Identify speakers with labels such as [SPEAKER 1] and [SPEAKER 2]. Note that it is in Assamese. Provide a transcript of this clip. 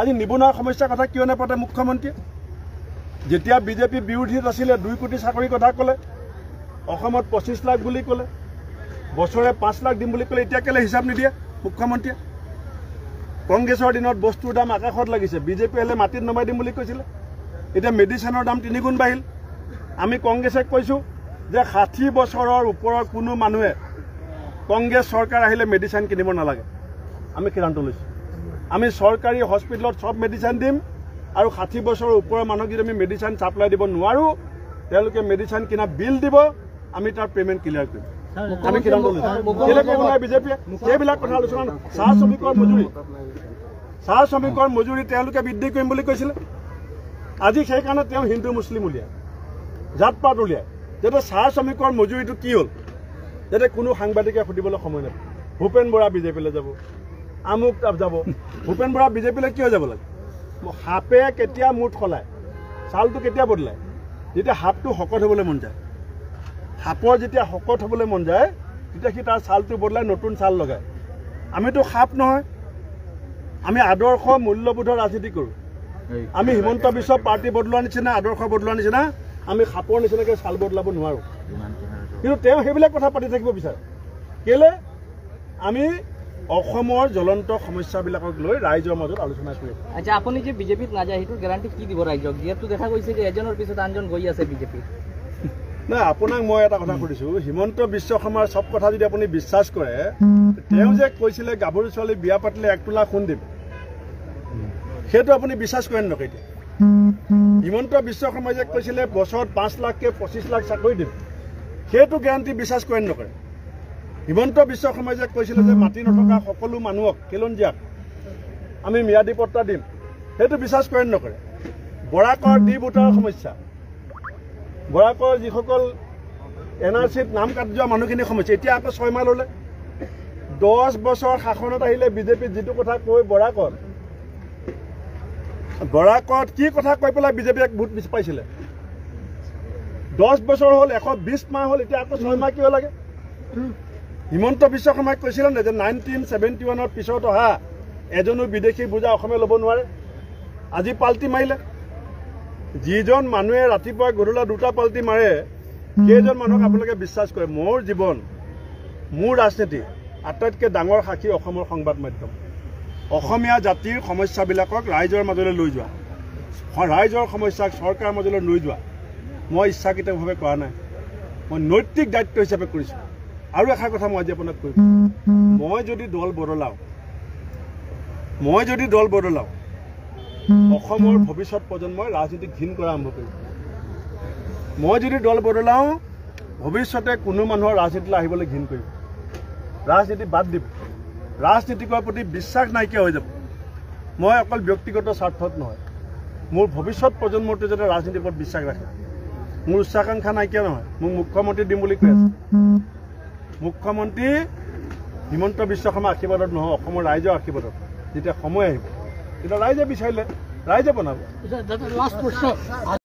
[SPEAKER 1] আজি নিবনুৱাৰ সমস্যাৰ কথা কিয় নাপাতে মুখ্যমন্ত্ৰীয়ে? যেতিয়া বিজেপি বিৰোধীত আছিলে 2 কোটি চাকৰিৰ কথা ক'লে, অসমত 25 লাখ বুলি ক'লে, বছৰে 5 লাখ দিম বুলি ক'লে, এতিয়া কেলে হিচাপ নিদিয়ে মুখ্যমন্ত্ৰীয়ে? কংগ্ৰেছৰ দিনত বস্তুৰ দাম আকাশত লাগিছে, বিজেপি হ'লে মাটিত নমাই দিম বুলি কৈছিলে, এতিয়া মেডিচিনৰ দাম 3 গুণ বাঢ়িল। আমি কংগ্ৰেছক কৈছোঁ যে 60 বছৰৰ ওপৰৰ কোনো মানুহে কংগ্ৰেছ চৰকাৰ আহিলে মেডিচিন কিনিব নালাগে। আমি সিদ্ধান্ত লৈছোঁ, আমি চৰকাৰী হস্পিটেলত সব মেডিচিন দিম, আৰু 60 বছৰৰ ওপৰৰ মানুহক যদি আমি মেডিচিন ছাপ্লাই দিব নোৱাৰোঁ, তেওঁলোকে মেডিচিন কিনা বিল দিব, আমি তাৰ পে'মেণ্ট ক্লিয়াৰ কৰিম। আমি সিদ্ধান্ত লৈছোঁ। কেলৈ কৰিব নাই বিজেপিয়ে? সেইবিলাক কথা আলোচনা নহয়। চাহ শ্ৰমিকৰ মজুৰি তেওঁলোকে বৃদ্ধি কৰিম বুলি কৈছিলে। আজি সেইকাৰণে তেওঁ হিন্দু মুছলিম উলিয়ায়, জাত পাত উলিয়ায়, যাতে চাহ শ্ৰমিকৰ মজুৰিটো কি হ'ল যাতে কোনো সাংবাদিকে সুধিবলৈ সময় নাপায়। ভূপেন বৰা বিজেপিলৈ যাব, আমুক যাব। ভূপেন বৰা বিজেপিলৈ কিয় যাব লাগে? সাপে কেতিয়া মুঠ সলায়, ছালটো কেতিয়া বদলায়? যেতিয়া সাপটো শকত হ'বলৈ মন যায়, সাপৰ যেতিয়া শকত হ'বলৈ মন যায়, তেতিয়া সি তাৰ ছালটো বদলাই নতুন ছাল লগায়। আমিতো সাপ নহয়, আমি আদৰ্শ মূল্যবোধৰ ৰাজনীতি কৰোঁ। আমি হিমন্ত বিশ্ব পাৰ্টি বদলোৱাৰ নিচিনা, আদৰ্শ বদলোৱাৰ নিচিনা আমি সাপৰ নিচিনাকৈ ছাল বদলাব নোৱাৰোঁ। কিন্তু তেওঁ সেইবিলাক কথা পাতি থাকিব বিচাৰে। কেলে? আমি অসমৰ জ্বলন্ত সমস্যাবিলাকক লৈ ৰাইজৰ মাজত আলোচনা কৰি আছোঁ।
[SPEAKER 2] আচ্ছা, আপুনি যে বিজেপিত নাযায় সেইটো গেৰাণ্টি কি দিব ৰাইজক? যিহেতু দেখা গৈছে যে এজনৰ পিছত আনজন গৈ আছে বিজেপিত।
[SPEAKER 1] নাই, আপোনাক মই এটা কথা সুধিছোঁ, হিমন্ত বিশ্ব শৰ্মাৰ চব কথা যদি আপুনি বিশ্বাস কৰে, তেওঁ যে কৈছিলে গাভৰু ছোৱালী বিয়া পাতিলে 1 তোলা সোণ দিম, সেইটো আপুনি বিশ্বাস কৰেনে নকৰে? এতিয়া হিমন্ত বিশ্ব শৰ্মাই যে কৈছিলে বছৰত 5 লাখকৈ 25 লাখ চাকৰি দিম, সেইটো গেৰাণ্টি বিশ্বাস কৰেনে নকৰে? হিমন্ত বিশ্ব শৰ্মাই যে কৈছিলে যে মাটি নথকা সকলো মানুহক খিলঞ্জীয়াক আমি ম্যাদী পট্টা দিম, সেইটো বিশ্বাস কৰেনে নকৰে? বৰাকৰ ডি ভোটাৰৰ সমস্যা, বৰাকৰ যিসকল NRCত নাম কাটি যোৱা মানুহখিনিৰ সমস্যা, এতিয়া আকৌ 6 মাইল হ'লে। 10 বছৰ শাসনত আহিলে বিজেপিত যিটো কথা কৈ বৰাকত কি কথা কৈ পেলাই বিজেপিক ভোট পাইছিলে? 10 বছৰ হ'ল, 120 মাহ হ'ল, এতিয়া আকৌ 6 মাহ কিয় লাগে? হিমন্ত বিশ্ব শৰ্মাই কৈছিলে নে যে 1971ৰ পিছত অহা এজনো বিদেশী বুজা অসমে ল'ব নোৱাৰে? আজি পাল্টি মাৰিলে। যিজন মানুহে ৰাতিপুৱা গধূলা 2টা পাল্টি মাৰে, সেইজন মানুহক আপোনালোকে বিশ্বাস কৰে? মোৰ জীৱন, মোৰ ৰাজনীতি আটাইতকৈ ডাঙৰ সাক্ষী অসমৰ সংবাদ মাধ্যম। অসমীয়া জাতিৰ সমস্যাবিলাকক ৰাইজৰ মাজলৈ লৈ যোৱা, ৰাইজৰ সমস্যাক চৰকাৰৰ মাজলৈ লৈ যোৱা মই ইচ্ছাকৃতভাৱে কৰা নাই, মই নৈতিক দায়িত্ব হিচাপে কৰিছোঁ। আৰু এষাৰ কথা মই আজি আপোনাক কৈছোঁ, মই যদি দল বদলাওঁ, অসমৰ ভৱিষ্যত প্ৰজন্মই ৰাজনীতিক ঘিণ কৰা আৰম্ভ কৰিব। মই যদি দল বদলাওঁ, ভৱিষ্যতে কোনো মানুহৰ ৰাজনীতিলৈ আহিবলৈ ঘিণ কৰিব, ৰাজনীতি বাদ দিব, ৰাজনীতিকৰ প্ৰতি বিশ্বাস নাইকিয়া হৈ যাব। মই অকল ব্যক্তিগত স্বাৰ্থত নহয়, মোৰ ভৱিষ্যত প্ৰজন্মটোৱে যাতে ৰাজনীতিৰ ওপৰত বিশ্বাস ৰাখে। মোৰ উচ্চাকাংক্ষা নাইকিয়া নহয়, মোক মুখ্যমন্ত্ৰী দিম বুলি কৈ আছে। মুখ্যমন্ত্ৰী হিমন্ত বিশ্ব শৰ্মাৰ আশীৰ্বাদত নহয়, অসমৰ ৰাইজৰ আশীৰ্বাদত। যেতিয়া সময় আহিব, তেতিয়া ৰাইজে বিচাৰিলে ৰাইজে বনাব।